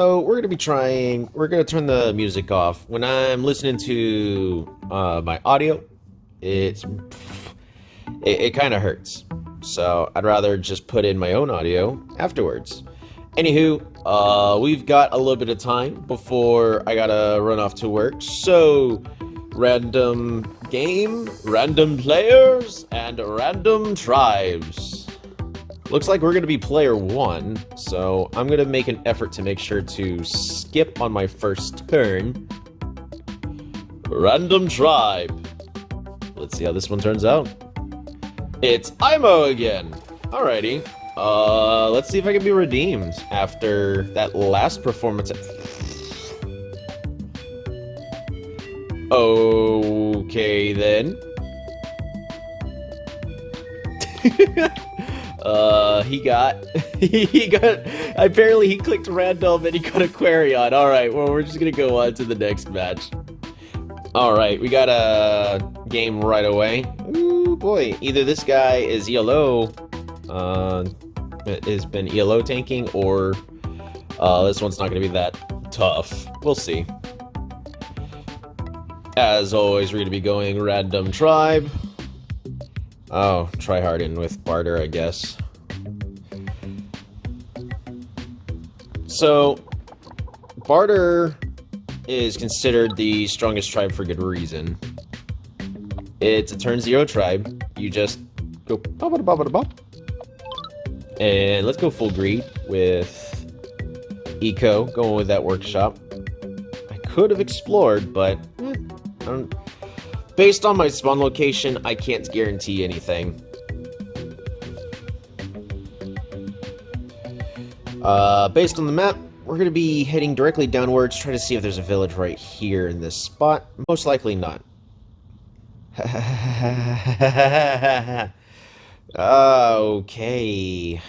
So we're gonna be trying. We're gonna turn the music off. When I'm listening to my audio, it kind of hurts. So I'd rather just put in my own audio afterwards. Anywho, we've got a little bit of time before I gotta run off to work. So random game, random players, and random tribes. Looks like we're going to be player one, so I'm going to make an effort to make sure to skip on my first turn. Random tribe. Let's see how this one turns out. It's Imo again. Alrighty. Let's see if I can be redeemed after that last performance. Okay, then. he got, apparently he clicked random and he got a Quarion. Alright, well, we're just gonna go on to the next match. Alright, we got a game right away. Ooh, boy, either this guy is ELO, has been ELO tanking, or, this one's not gonna be that tough. We'll see. As always, we're gonna be going random tribe. Oh, try hard in with Bardur, I guess. So, Bardur is considered the strongest tribe for good reason. It's a turn 0 tribe. You just go bop. And let's go full greed with Eco, going with that workshop. I could have explored, but I don't. Based on my spawn location, I can't guarantee anything. Based on the map, we're going to be heading directly downwards, try to see if there's a village right here in this spot. Most likely not. Okay.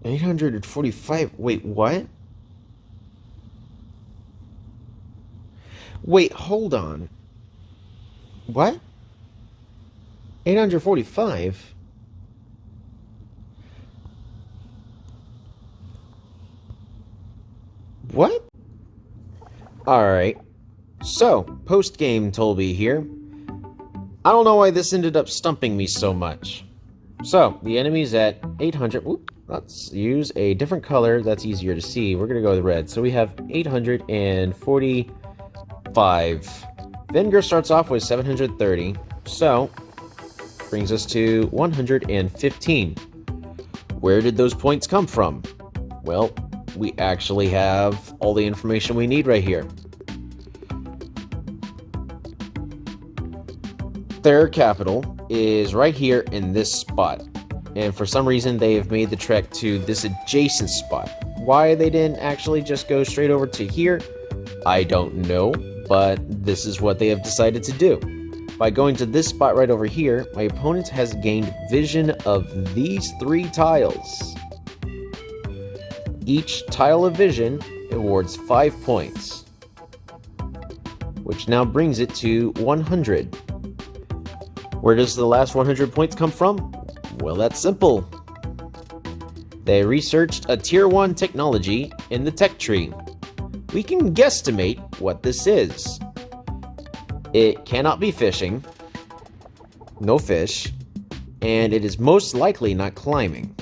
$845. Wait, what? Wait, hold on. What? 845? What? Alright. So, post-game Tolby here. I don't know why this ended up stumping me so much. So, the enemy's at 800. Whoop, let's use a different color that's easier to see. We're going to go with red. So we have 845. Vengir starts off with 730. So, brings us to 115. Where did those points come from? Well, we actually have all the information we need right here. Their capital is right here in this spot. And for some reason, they have made the trek to this adjacent spot. Why they didn't actually just go straight over to here, I don't know. But this is what they have decided to do. By going to this spot right over here, my opponent has gained vision of these 3 tiles. Each tile of vision awards 5 points, which now brings it to 100. Where does the last 100 points come from? Well, that's simple. They researched a tier 1 technology in the tech tree. We can guesstimate what this is. It cannot be fishing, no fish, and it is most likely not climbing.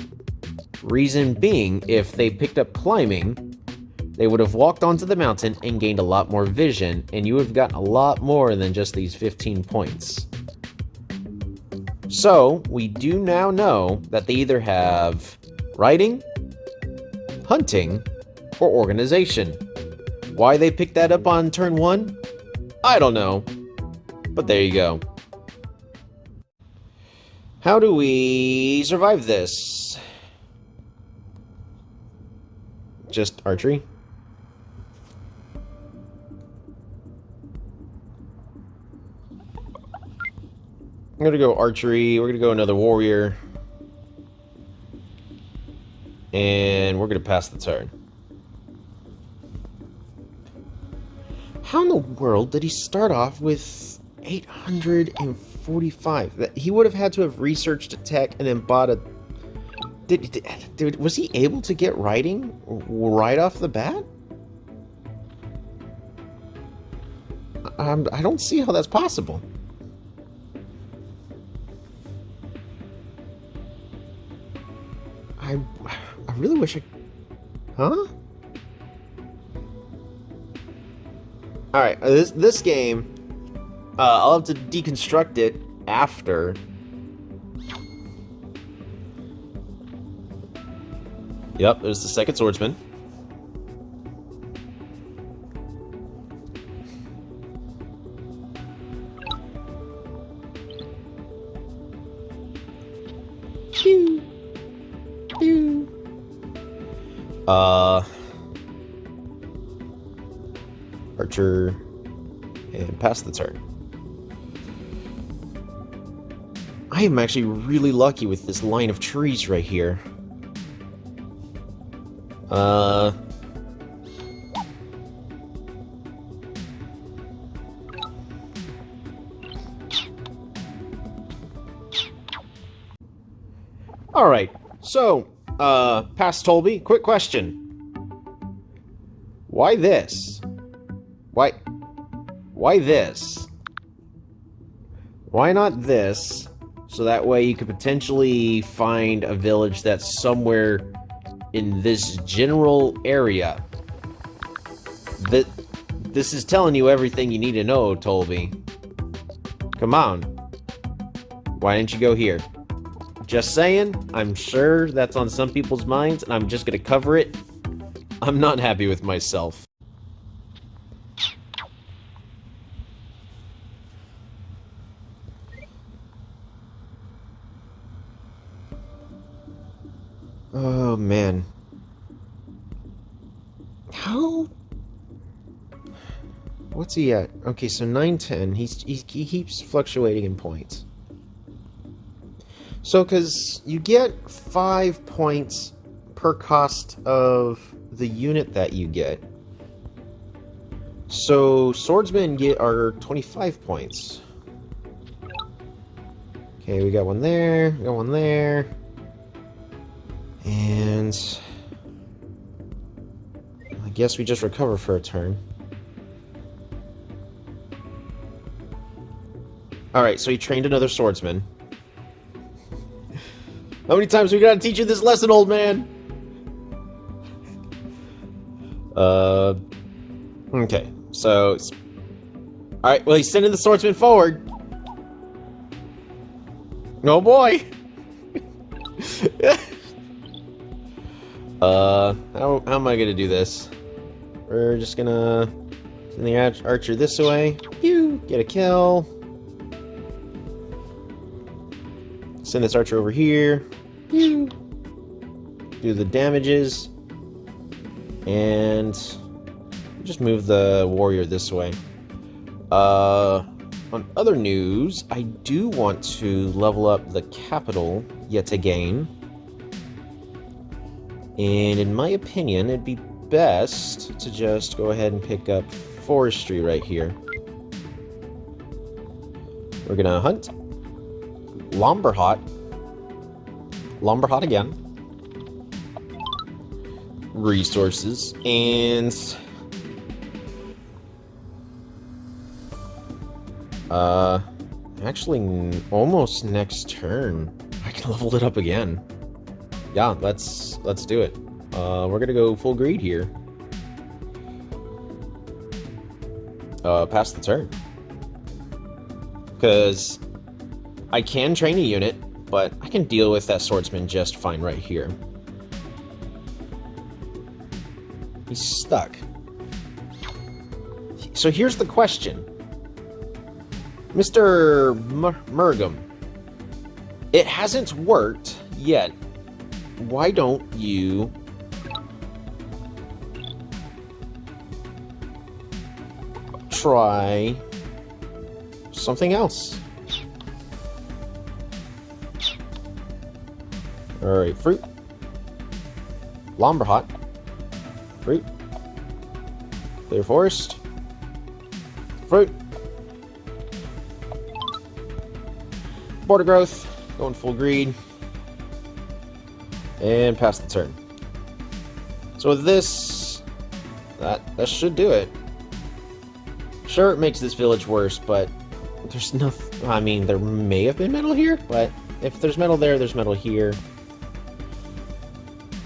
Reason being, if they picked up climbing, they would have walked onto the mountain and gained a lot more vision, and you would have gotten a lot more than just these 15 points. So, we do now know that they either have riding, hunting, or organization. Why they picked that up on turn 1? I don't know. But there you go. How do we survive this? Just archery? I'm gonna go archery, we're gonna go another warrior. And we're gonna pass the turn. How in the world did he start off with 840? 45. He would have had to have researched a tech and then bought a... Dude, was he able to get writing right off the bat? I don't see how that's possible. I really wish I... Huh? Alright, this game, I'll have to deconstruct it after. Yep, there's the second swordsman. Pew. Pew. Archer, and pass the turn. I am actually really lucky with this line of trees right here. Alright, so, past Tolby, quick question. Why this? Why this? Why not this? So that way you could potentially find a village that's somewhere in this general area. This is telling you everything you need to know, Tolby. Come on. Why didn't you go here? Just saying, I'm sure that's on some people's minds, and I'm just gonna cover it. I'm not happy with myself. Oh, man. How? What's he at? Okay, so 910. He keeps fluctuating in points. So, because you get 5 points per cost of the unit that you get. So, swordsmen are 25 points. Okay, we got one there, we got one there. And I guess we just recover for a turn. Alright, so he trained another swordsman. How many times we gotta teach you this lesson, old man? Okay, so... Alright, well, he's sending the swordsman forward. Oh boy! How am I gonna do this? We're just gonna send the archer this way. Pew! Get a kill. Send this archer over here. Pew! Do the damages. And just move the warrior this way. On other news, I do want to level up the capital yet again. And in my opinion, it'd be best to just go ahead and pick up forestry right here. We're gonna hunt. Lumberhot again. Resources. And... actually, almost next turn, I can level it up again. Yeah, let's do it. We're gonna go full greed here. Pass the turn. Because I can train a unit, but I can deal with that swordsman just fine right here. He's stuck. So here's the question. Mr. Murgum, it hasn't worked yet. Why don't you try something else? Alright, fruit. Lumberhot. Fruit. Clear forest. Fruit. Border growth, going full greed. And pass the turn. So with this, that should do it. Sure, it makes this village worse, but there's nothing... I mean, there may have been metal here, but if there's metal there, there's metal here.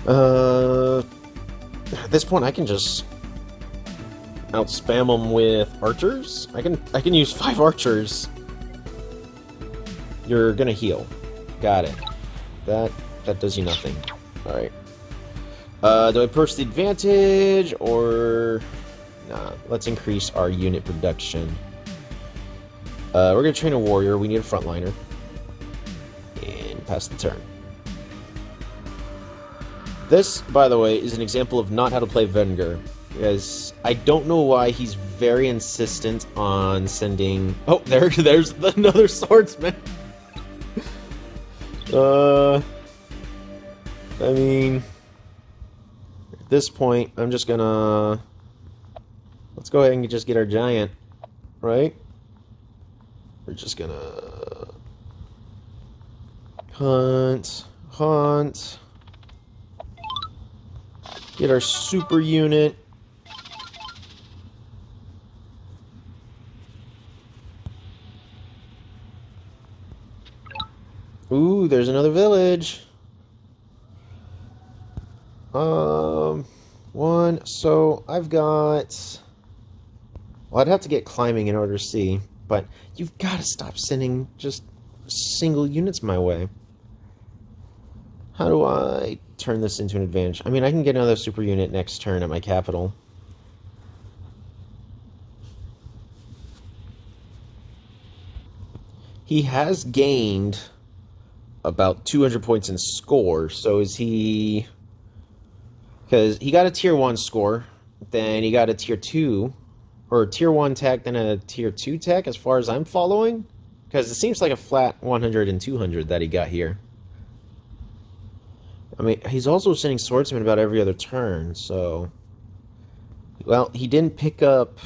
At this point, I can just out-spam them with archers. I can use 5 archers. You're gonna heal. Got it. That does you nothing. Alright. Do I push the advantage, or... Nah, let's increase our unit production. We're gonna train a warrior. We need a frontliner. And pass the turn. This, by the way, is an example of not how to play Vengir. Because I don't know why he's very insistent on sending... Oh, there's another swordsman! I mean... At this point, I'm just gonna... Let's go ahead and just get our giant, right? We're just gonna... Hunt... Get our super unit. Ooh, there's another village. One. So I've got... Well, I'd have to get climbing in order to see, but you've got to stop sending just single units my way. How do I turn this into an advantage? I mean, I can get another super unit next turn at my capital. He has gained about 200 points in score, so is he... Because he got a tier 1 score, then he got a tier 2, or a tier 1 tech, then a tier 2 tech, as far as I'm following. Because it seems like a flat 100 and 200 that he got here. I mean, he's also sending swordsmen about every other turn, so... Well, he didn't pick up...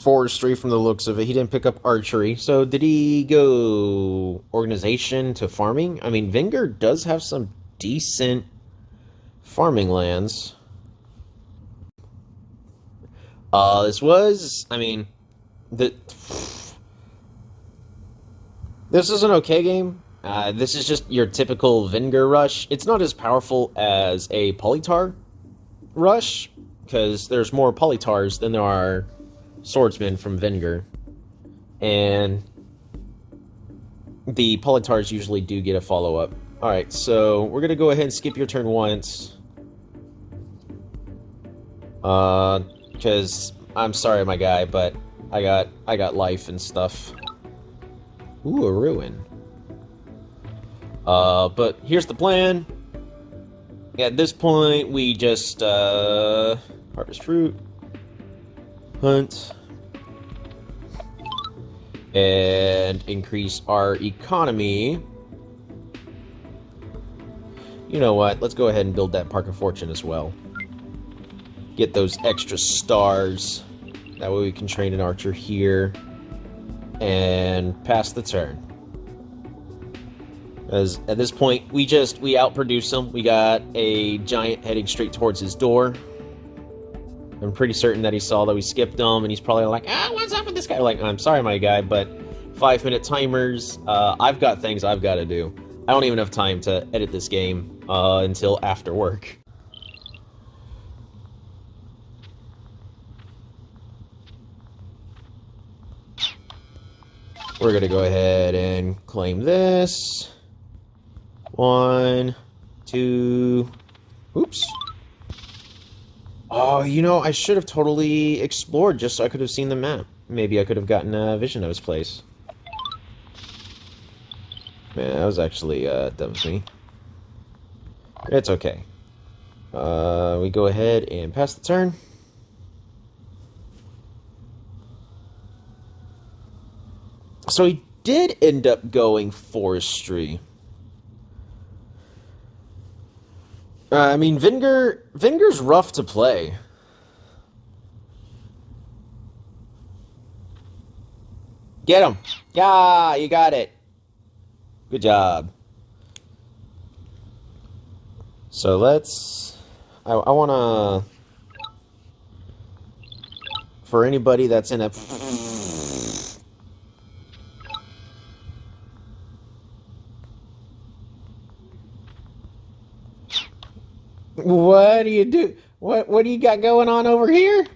forestry from the looks of it. He didn't pick up archery. So did he go organization to farming? I mean, Vengir does have some decent farming lands. This was... I mean... This is an okay game. This is just your typical Vengir rush. It's not as powerful as a Polytar rush, because there's more Polytars than there are swordsmen from Vengir. And the Polytars usually do get a follow-up. Alright, so we're going to go ahead and skip your turn once. Because I'm sorry, my guy, but I got life and stuff. Ooh, a ruin. But here's the plan. At this point, we just, harvest fruit, hunt, and increase our economy. You know what? Let's go ahead and build that Park of Fortune as well. Get those extra stars. That way we can train an archer here. And pass the turn. As at this point, we outproduced him. We got a giant heading straight towards his door. I'm pretty certain that he saw that we skipped him, and he's probably like, what's up with this guy? Like, I'm sorry, my guy, but 5-minute timers. I've got things I've got to do. I don't even have time to edit this game until after work. We're going to go ahead and claim this. 1, 2... Oops. Oh, you know, I should have totally explored just so I could have seen the map. Maybe I could have gotten a vision of his place. Man, that was actually dumb of me. It's okay. We go ahead and pass the turn. So he did end up going forestry. I mean, Vengir's rough to play. Get him! Yeah, you got it. Good job. So let's... I want to... For anybody that's in a... What do you do? What do you got going on over here?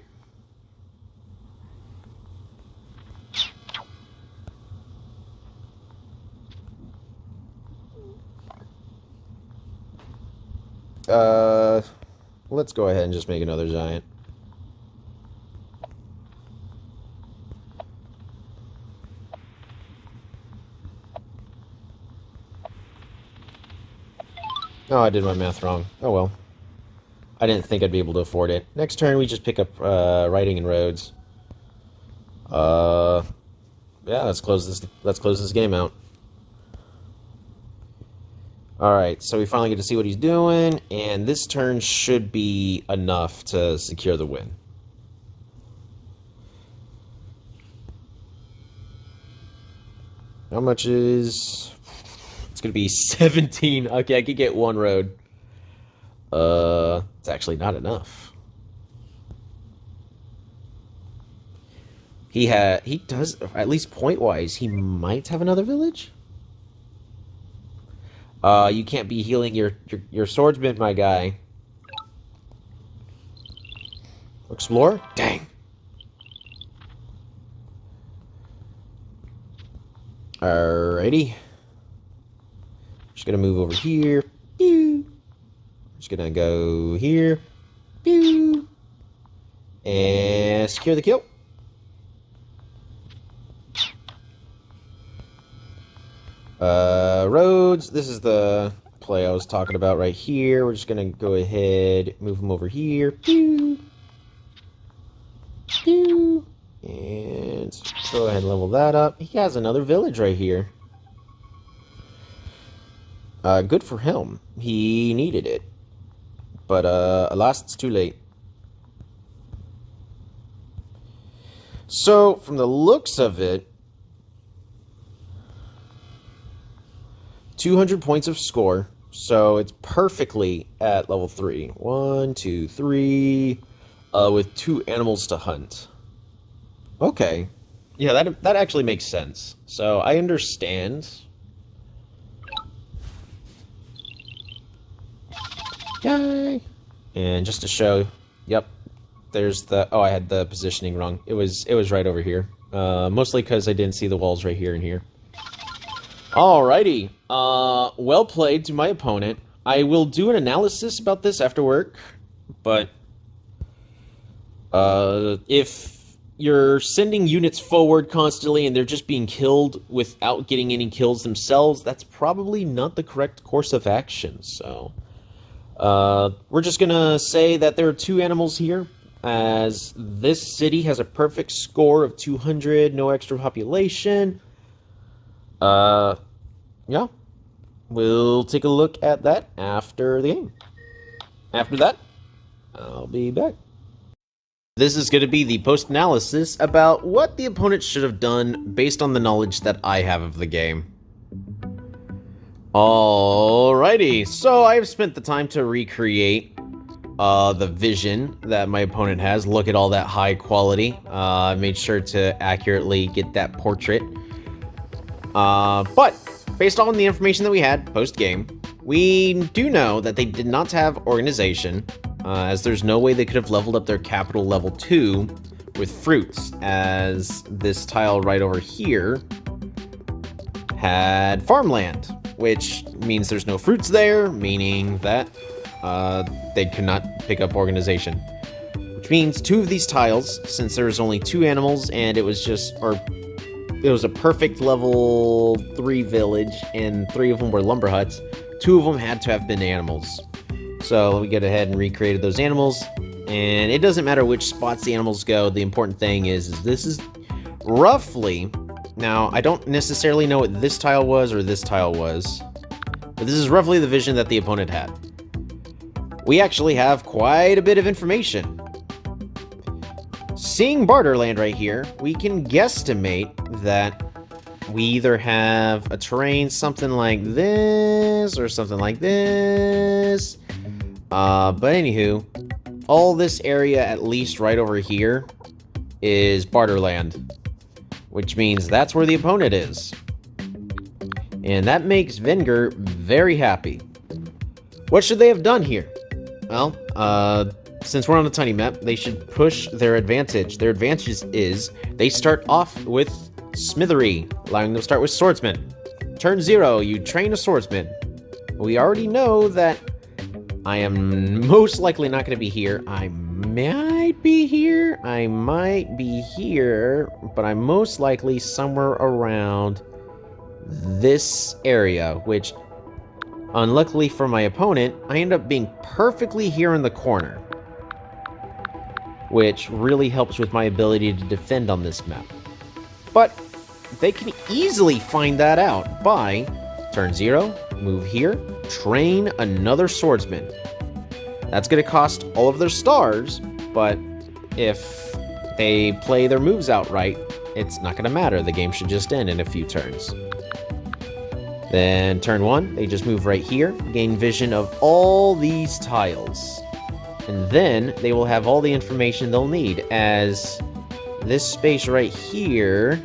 Let's go ahead and just make another giant. Oh, I did my math wrong. Oh well. I didn't think I'd be able to afford it. Next turn, we just pick up writing and roads. Yeah, let's close this game out. Alright, so we finally get to see what he's doing, and this turn should be enough to secure the win. How much is... It's gonna be 17. Okay, I could get one road. It's actually not enough. He does, at least point-wise, he might have another village? You can't be healing your swordsman, my guy. Explore? Dang. Alrighty. Just gonna move over here. Pew. Just gonna go here. Pew. And secure the kill. Roads. This is the play I was talking about right here. We're just gonna go ahead, move him over here. Pew. Pew. And go ahead and level that up. He has another village right here. Good for him. He needed it. But, alas, it's too late. So, from the looks of it, 200 points of score. So, it's perfectly at level 3. 1, 2, 3. With 2 animals to hunt. Okay. Yeah, that actually makes sense. So, I understand. Yay! And just to show, yep, there's the... Oh, I had the positioning wrong. It was right over here. Mostly because I didn't see the walls right here and here. Alrighty. Well played to my opponent. I will do an analysis about this after work, but if you're sending units forward constantly and they're just being killed without getting any kills themselves, that's probably not the correct course of action, so... we're just gonna say that there are 2 animals here, as this city has a perfect score of 200, no extra population. Yeah. We'll take a look at that after the game. After that, I'll be back. This is going to be the post-analysis about what the opponent should have done based on the knowledge that I have of the game. Alrighty, so I've spent the time to recreate the vision that my opponent has. Look at all that high quality. I made sure to accurately get that portrait. But based on the information that we had post-game, we do know that they did not have organization, as there's no way they could have leveled up their capital level 2 with fruits, as this tile right over here had farmland, which means there's no fruits there, meaning that they could not pick up organization. Which means 2 of these tiles, since there was only 2 animals and it was just, it was a perfect level 3 village and 3 of them were lumber huts, 2 of them had to have been animals. So we get ahead and recreated those animals, and it doesn't matter which spots the animals go, the important thing is this is roughly, now I don't necessarily know what this tile was or this tile was, but this is roughly the vision that the opponent had. We actually have quite a bit of information. seeing Barderland right here, we can guesstimate that we either have a terrain something like this or something like this. But anywho, all this area, at least right over here, is Barderland, which means that's where the opponent is. And that makes Vengir very happy. What should they have done here? Well, since we're on a tiny map, they should push their advantage. Their advantage is they start off with Smithery, allowing them to start with Swordsman. Turn 0, you train a Swordsman. We already know that I am most likely not going to be here. I might be here. I might be here. But I'm most likely somewhere around this area, which, unluckily for my opponent, I end up being perfectly here in the corner, which really helps with my ability to defend on this map. But they can easily find that out by turn 0, move here, train another swordsman. That's going to cost all of their stars, but if they play their moves out right, it's not going to matter. The game should just end in a few turns. Then turn 1, they just move right here, gain vision of all these tiles. And then they will have all the information they'll need, as this space right here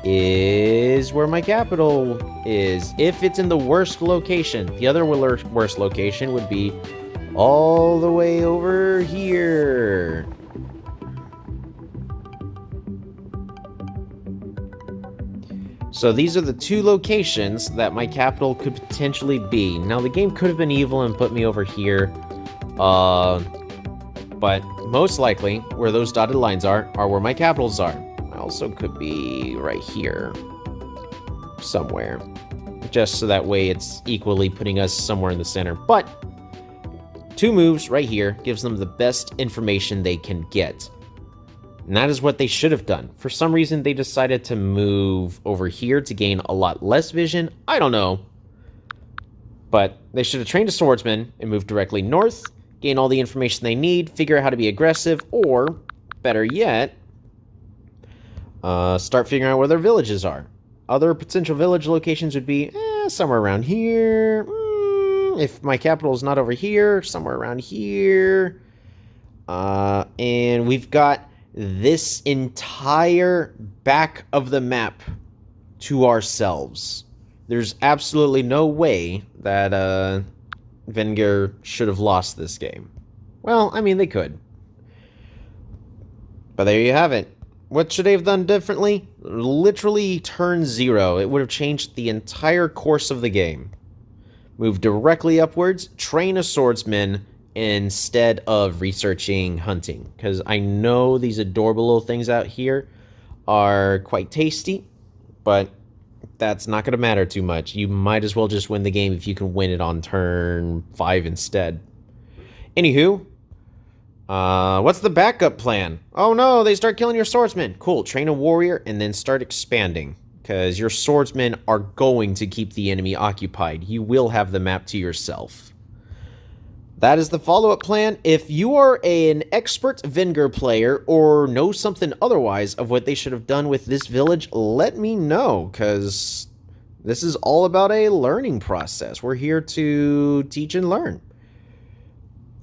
is where my capital is, if it's in the worst location. The other worst location would be all the way over here. So these are the two locations that my capital could potentially be. Now, the game could have been evil and put me over here, but most likely where those dotted lines are where my capitals are. I also could be right here somewhere, just so that way it's equally putting us somewhere in the center. But 2 moves right here gives them the best information they can get. And that is what they should have done. For some reason, they decided to move over here to gain a lot less vision. I don't know. But they should have trained a swordsman and moved directly north, gain all the information they need, figure out how to be aggressive, or, better yet, start figuring out where their villages are. Other potential village locations would be somewhere around here. If my capital is not over here, somewhere around here. And we've got this entire back of the map to ourselves. There's absolutely no way that Vengir should have lost this game. Well, I mean, they could. But there you have it. What should they have done differently? Literally turn 0. It would have changed the entire course of the game. Move directly upwards, train a swordsman, instead of researching hunting, because I know these adorable little things out here are quite tasty, but that's not going to matter too much. You might as well just win the game if you can win it on turn 5 instead. Anywho, what's the backup plan? Oh no, they start killing your swordsmen. Cool, train a warrior and then start expanding, because your swordsmen are going to keep the enemy occupied. You will have the map to yourself. That is the follow-up plan. If you are an expert Vengir player or know something otherwise of what they should have done with this village, let me know, because this is all about a learning process. We're here to teach and learn.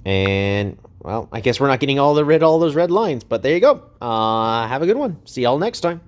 And, well, I guess we're not getting all those red lines, but there you go. Have a good one. See y'all next time.